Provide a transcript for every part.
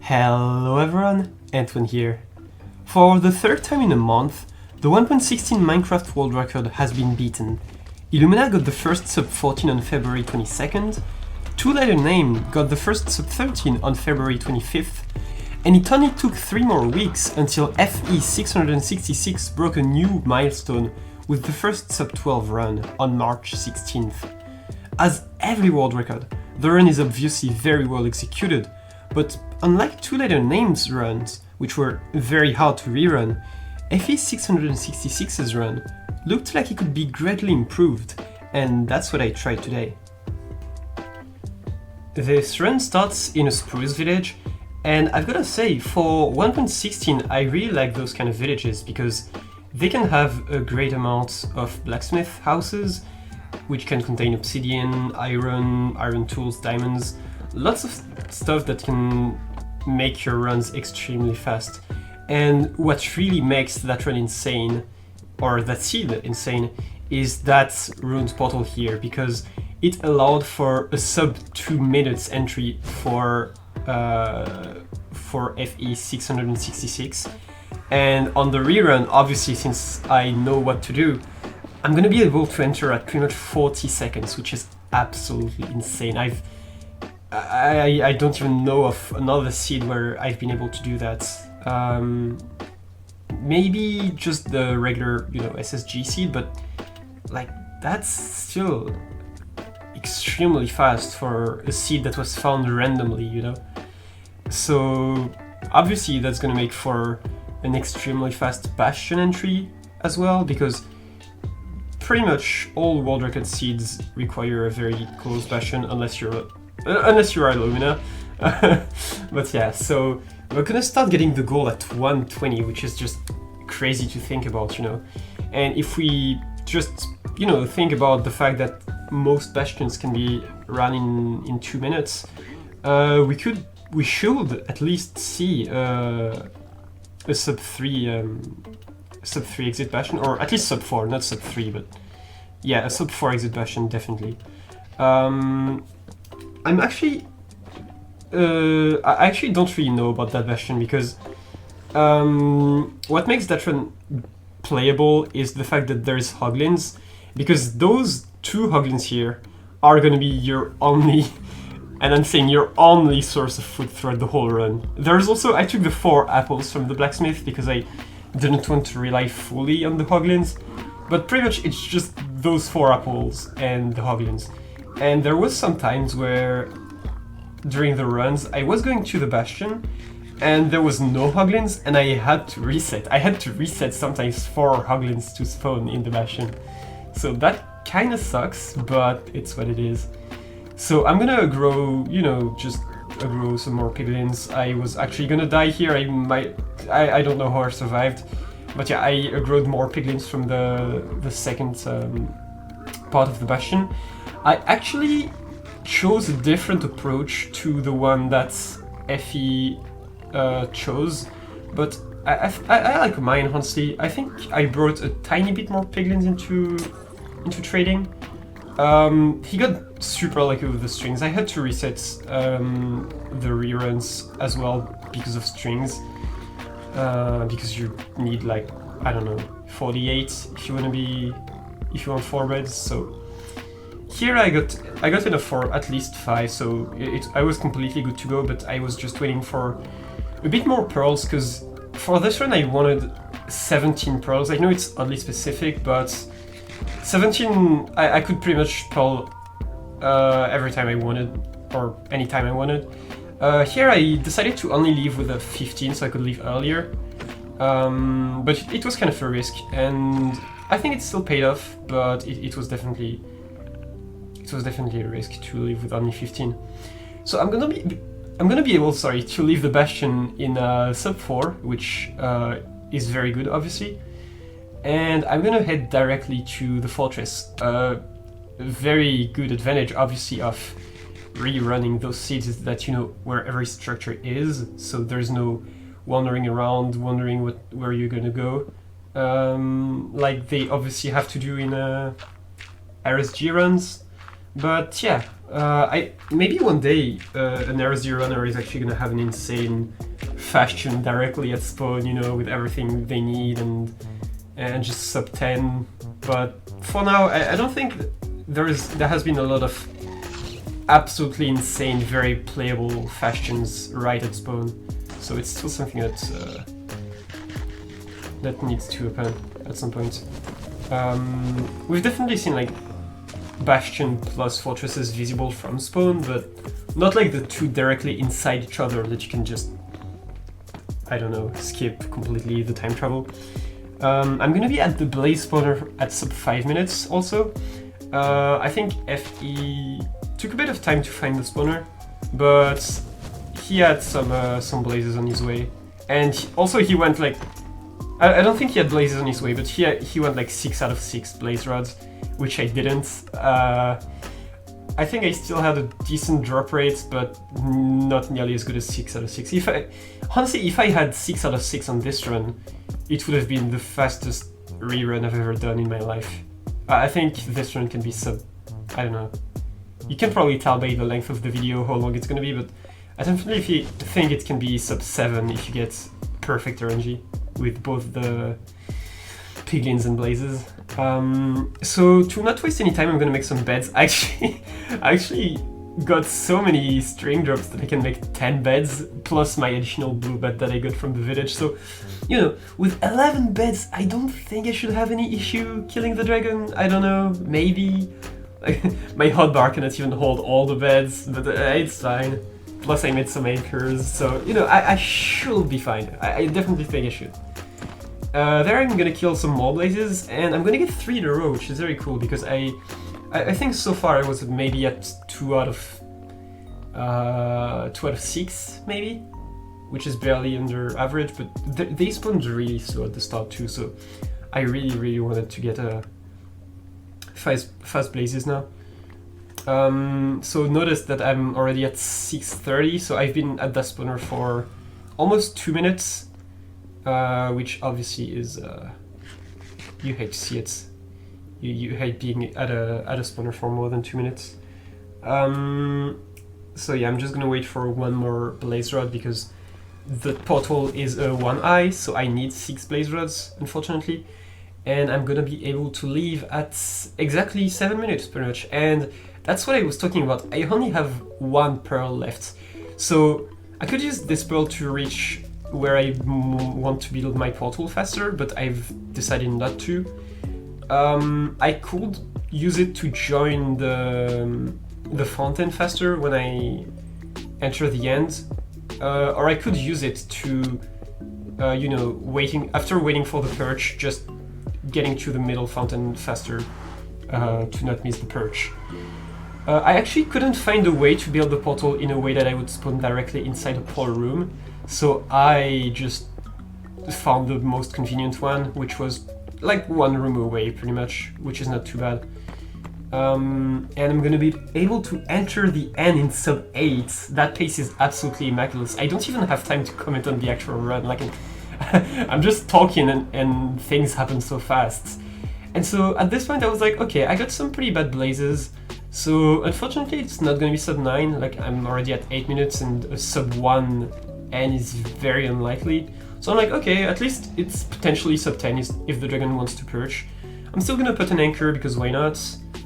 Hello everyone, Antoine here. For the third time in a month, the 1.16 Minecraft world record has been beaten. Illumina got the first sub 14 on February 22nd, Two Letter Name got the first sub 13 on February 25th, and it only took 3 more weeks until fe666 broke a new milestone with the first sub 12 run on March 16th. As every world record, the run is obviously very well executed, but unlike Two Letter Names runs, which were very hard to rerun, fe666's run looked like it could be greatly improved, and that's what I tried today. This run starts in a spruce village, and I've gotta say, for 1.16 I really like those kind of villages because they can have a great amount of blacksmith houses, which can contain obsidian, iron tools, diamonds, lots of stuff that can make your runs extremely fast. And what really makes that run insane, or that seed insane, is that ruined portal here, because it allowed for a sub 2 minutes entry for fe666. And on the rerun, obviously, since I know what to do, I'm gonna be able to enter at pretty much 40 seconds, which is absolutely insane. I don't even know of another seed where I've been able to do that. Maybe just the regular, SSG seed, but like that's still extremely fast for a seed that was found randomly, So obviously that's gonna make for an extremely fast bastion entry as well, because pretty much all world record seeds require a very close bastion unless you're Illumina. But yeah, so we're gonna start getting the goal at 120, which is just crazy to think about, And if we just, think about the fact that most bastions can be run in 2 minutes, we should at least see a sub 3 exit bastion, or at least sub 4, not sub 3, but yeah, a sub 4 exit bastion definitely. I actually don't really know about that bastion, because what makes that run playable is the fact that there's hoglins, because those 2 hoglins here are gonna be your only, and I'm saying your only, source of food throughout the whole run. There's also, I took the 4 apples from the blacksmith because I didn't want to rely fully on the hoglins, but pretty much it's just those 4 apples and the hoglins. And there was some times where, during the runs, I was going to the bastion, and there was no hoglins, and I had to reset. I had to reset sometimes 4 hoglins to spawn in the bastion. So that kinda sucks, but it's what it is. So I'm gonna grow, grow some more piglins. I was actually gonna die here. I don't know how I survived. But yeah, I growed more piglins from the second part of the bastion. I actually chose a different approach to the one that Fe chose, but I like mine, honestly. I think I brought a tiny bit more piglins into trading. He got super lucky with the strings. I had to reset the reruns as well because of strings, because you need, like, I don't know, 48 if you want 4 beds. So here I got enough for at least 5, so I was completely good to go, but I was just waiting for a bit more pearls, because for this run I wanted 17 pearls. I know it's oddly specific, but 17 I could pretty much pearl every time I wanted, or any time I wanted. Here I decided to only leave with a 15 so I could leave earlier, but it was kind of a risk, and I think it still paid off, but it was definitely a risk to leave with only 15. So I'm gonna be able, to leave the bastion in sub 4, which is very good, obviously. And I'm gonna head directly to the fortress. Very good advantage, obviously, of rerunning those seeds is that you know where every structure is, so there's no wandering around, wondering where you're gonna go. Like they obviously have to do in RSG runs. But yeah, Maybe one day an RZ runner is actually gonna have an insane fashion directly at spawn, you know, with everything they need and just sub 10. But for now, I don't think there has been a lot of absolutely insane, very playable fashions right at spawn. So it's still something that that needs to happen at some point. We've definitely seen like Bastion plus Fortresses visible from spawn, but not like the two directly inside each other that you can just, I don't know, skip completely the time travel. I'm gonna be at the Blaze spawner at sub 5 minutes also. I think FE took a bit of time to find the spawner, but he had some blazes on his way. And he went like, I don't think he had blazes on his way, but he went like 6 out of 6 blaze rods, which I didn't. I think I still had a decent drop rate, but not nearly as good as 6 out of 6. Honestly, if I had 6 out of 6 on this run, it would have been the fastest rerun I've ever done in my life. I think this run can be sub, I don't know. You can probably tell by the length of the video how long it's gonna be, but I definitely think it can be sub 7 if you get perfect RNG with both the piglins and blazes. So to not waste any time, I'm gonna make some beds. I actually got so many string drops that I can make 10 beds plus my additional blue bed that I got from the village. So, you know, with 11 beds, I don't think I should have any issue killing the dragon. I don't know, maybe. My hotbar cannot even hold all the beds, but it's fine. Plus I made some anchors, so, you know, I should be fine. I definitely think I should. There I'm gonna kill some more blazes, and I'm gonna get 3 in a row, which is very cool, because I think so far I was maybe at 2 out of 6, maybe? Which is barely under average, but they spawned really slow at the start too, so I really wanted to get fast blazes now. So notice that I'm already at 6:30, so I've been at that spawner for almost 2 minutes, which obviously is, you hate to see it. You hate being at a spawner for more than 2 minutes. So yeah, I'm just gonna wait for one more blaze rod because the portal is a 1-eye, so I need 6 blaze rods, unfortunately. And I'm gonna be able to leave at exactly 7 minutes, pretty much. And that's what I was talking about. I only have 1 pearl left. So I could use this pearl to reach where I want to build my portal faster, but I've decided not to. I could use it to join the fountain faster when I enter the end, or I could use it to, you know, after waiting for the perch, just getting to the middle fountain faster to not miss the perch. I actually couldn't find a way to build the portal in a way that I would spawn directly inside a portal room, so I just found the most convenient one, which was like 1 room away pretty much, which is not too bad. And I'm gonna be able to enter the end in sub 8. That pace is absolutely immaculate. I don't even have time to comment on the actual run, like I'm just talking and things happen so fast. And so at this point I was like, okay, I got some pretty bad blazes, so unfortunately it's not gonna be sub 9, like I'm already at 8 minutes and a sub 1 end is very unlikely. So I'm like, okay, at least it's potentially sub 10 if the dragon wants to perch. I'm still gonna put an anchor because why not?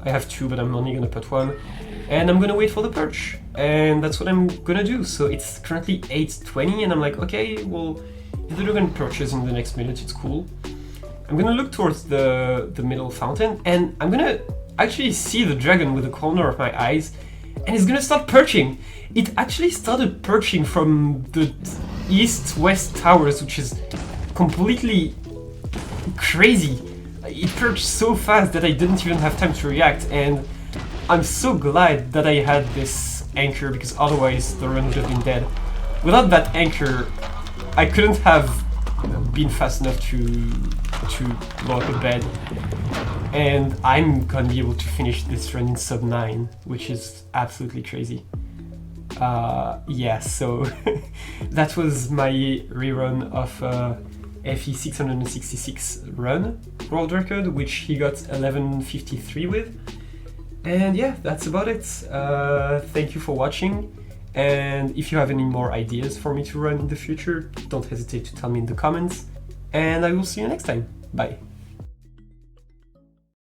I have 2, but I'm only gonna put 1. And I'm gonna wait for the perch. And that's what I'm gonna do. So it's currently 8:20 and I'm like, okay, well, if the dragon perches in the next minute, it's cool. I'm gonna look towards the middle fountain and I'm gonna actually see the dragon with the corner of my eyes and it's gonna start perching. It actually started perching from the east-west towers, which is completely crazy. It perched so fast that I didn't even have time to react, and I'm so glad that I had this anchor because otherwise the run would have been dead. Without that anchor, I couldn't have been fast enough to blow up a bed, and I'm gonna be able to finish this run in sub 9, which is absolutely crazy. Yeah, so that was my rerun of fe666 run world record, which he got 11:53 with. And yeah, that's about it. Thank you for watching. And if you have any more ideas for me to run in the future, don't hesitate to tell me in the comments. And I will see you next time. Bye.